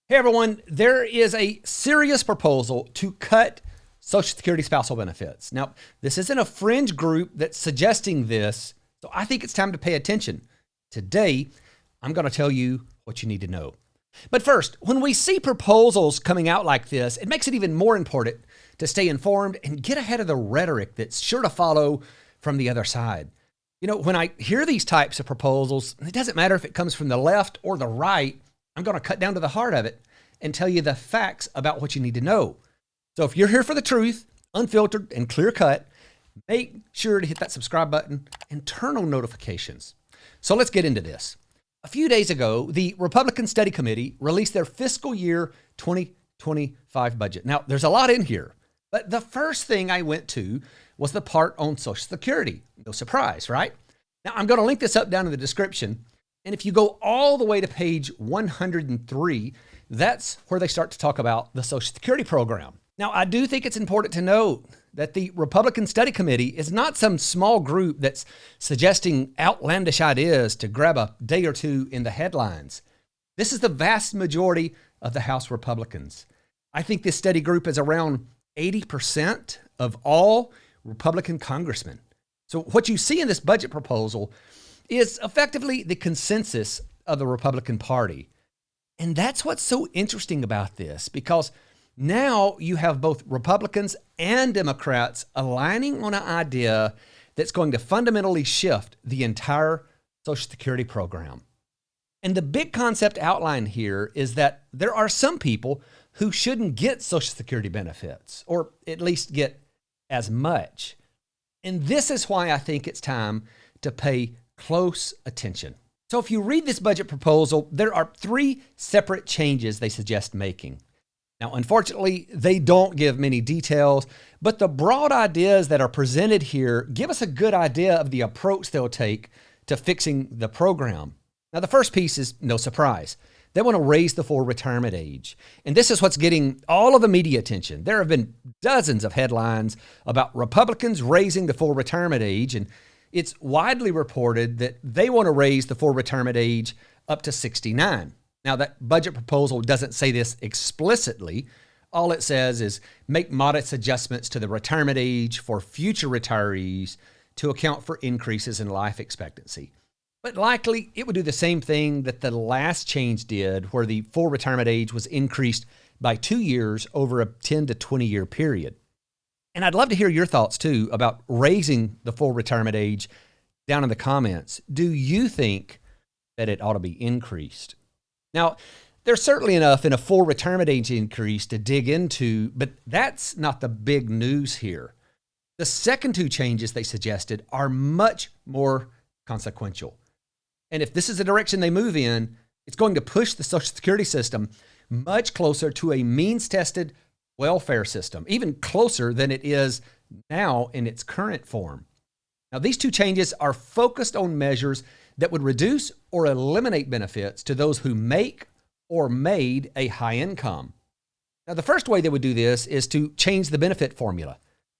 Hey everyone, there is a serious proposal to cut Social Security spousal benefits. Now, this isn't a fringe group that's suggesting this, so I think it's time to pay attention. Today, I'm going to tell you what you need to know. But first, when we see proposals coming out like this, it makes it even more important to stay informed and get ahead of the rhetoric that's sure to follow from the other side. You know, when I hear these types of proposals, it doesn't matter if it comes from the left or the right, I'm going to cut down to the heart of it and tell you the facts about what you need to know. So if you're here for the truth, unfiltered and clear cut, make sure to hit that subscribe button and turn on notifications. So let's get into this. A few days ago, the Republican Study Committee released their fiscal year 2025 budget. Now, there's a lot in here, but the first thing I went to was the part on Social Security. No surprise, right? Now, I'm going to link this up down in the description. And if you go all the way to page 103, that's where they start to talk about the Social Security program. Now, I do think it's important to note that the Republican Study Committee is not some small group that's suggesting outlandish ideas to grab a day or two in the headlines. This is the vast majority of the House Republicans. I think this study group is around 80% of all Republican congressmen. So what you see in this budget proposal is effectively the consensus of the Republican Party. And that's what's so interesting about this, because now you have both Republicans and Democrats aligning on an idea that's going to fundamentally shift the entire Social Security program. And the big concept outline here is that there are some people who shouldn't get Social Security benefits, or at least get as much. And this is why I think it's time to pay close attention. So if you read this budget proposal, there are three separate changes they suggest making. Now, unfortunately, they don't give many details, but the broad ideas that are presented here give us a good idea of the approach they'll take to fixing the program. Now, the first piece is no surprise. They want to raise the full retirement age. And this is what's getting all of the media attention. There have been dozens of headlines about Republicans raising the full retirement age, and it's widely reported that they want to raise the full retirement age up to 69. Now, that budget proposal doesn't say this explicitly. All it says is make modest adjustments to the retirement age for future retirees to account for increases in life expectancy. But likely, it would do the same thing that the last change did, where the full retirement age was increased by 2 years over a 10 to 20 year period. And I'd love to hear your thoughts, too, about raising the full retirement age down in the comments. Do you think that it ought to be increased? Now, there's certainly enough in a full retirement age increase to dig into, but that's not the big news here. The second two changes they suggested are much more consequential. And if this is the direction they move in, it's going to push the Social Security system much closer to a means-tested welfare system, even closer than it is now in its current form. Now, these two changes are focused on measures that would reduce or eliminate benefits to those who make or made a high income. Now, the first way they would do this is to change the benefit formula.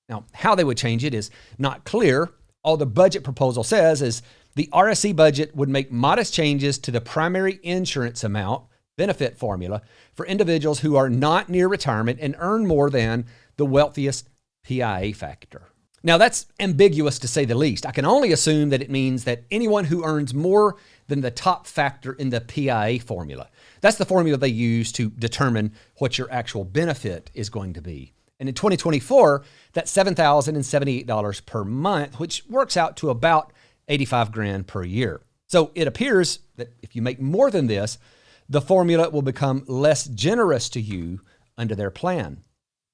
Now, how they would change it is not clear. All the budget proposal says is the RSC budget would make modest changes to the primary insurance amount benefit formula for individuals who are not near retirement and earn more than the wealthiest PIA factor. Now, that's ambiguous to say the least. I can only assume that it means that anyone who earns more than the top factor in the PIA formula. That's the formula they use to determine what your actual benefit is going to be. And in 2024, that's $7,078 per month, which works out to about $85,000 per year. So it appears that if you make more than this, the formula will become less generous to you under their plan.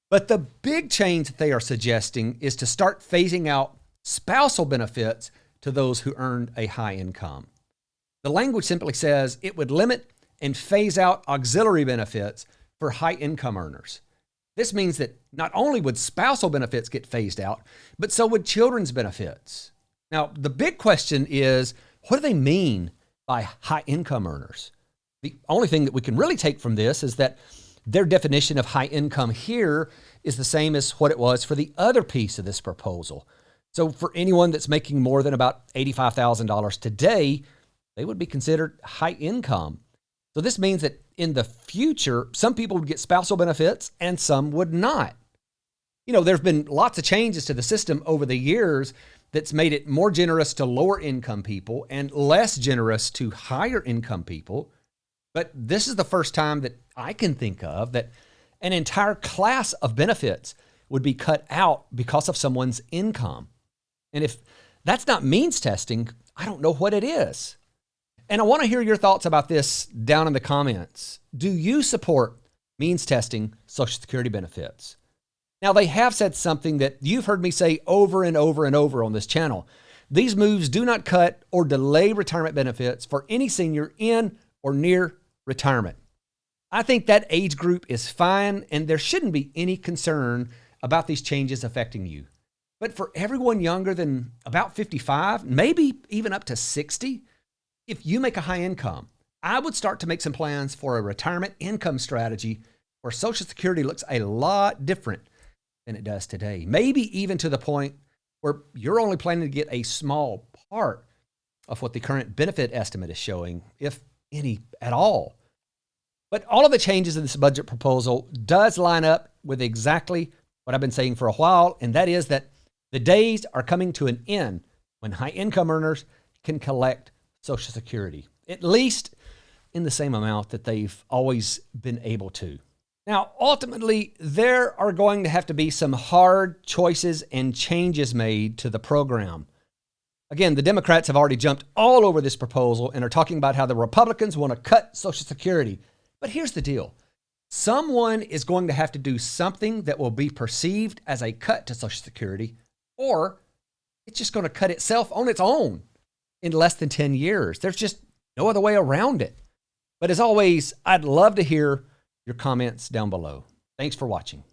But the big change that they are suggesting is to start phasing out spousal benefits to those who earned a high income. The language simply says it would limit and phase out auxiliary benefits for high income earners. This means that not only would spousal benefits get phased out, but so would children's benefits. Now, the big question is, what do they mean by high income earners? The only thing that we can really take from this is that their definition of high income here is the same as what it was for the other piece of this proposal. So for anyone that's making more than about $85,000 today, they would be considered high income. So this means that in the future, some people would get spousal benefits and some would not. There's been lots of changes to the system over the years that's made it more generous to lower income people and less generous to higher income people. But this is the first time that I can think of that an entire class of benefits would be cut out because of someone's income. And if that's not means testing, I don't know what it is. And I want to hear your thoughts about this down in the comments. Do you support means testing Social Security benefits? Now, they have said something that you've heard me say over and over and over on this channel. These moves do not cut or delay retirement benefits for any senior in or near retirement. I think that age group is fine, and there shouldn't be any concern about these changes affecting you. But for everyone younger than about 55, maybe even up to 60, if you make a high income, I would start to make some plans for a retirement income strategy where Social Security looks a lot different than it does today. Maybe even to the point where you're only planning to get a small part of what the current benefit estimate is showing, if any at all. But all of the changes in this budget proposal does line up with exactly what I've been saying for a while, and that is that the days are coming to an end when high income earners can collect Social Security, at least in the same amount that they've always been able to. Now, ultimately, there are going to have to be some hard choices and changes made to the program. Again, the Democrats have already jumped all over this proposal and are talking about how the Republicans want to cut Social Security. But here's the deal. Someone is going to have to do something that will be perceived as a cut to Social Security, or it's just going to cut itself on its own in less than 10 years. There's just no other way around it. But as always, I'd love to hear your comments down below. Thanks for watching.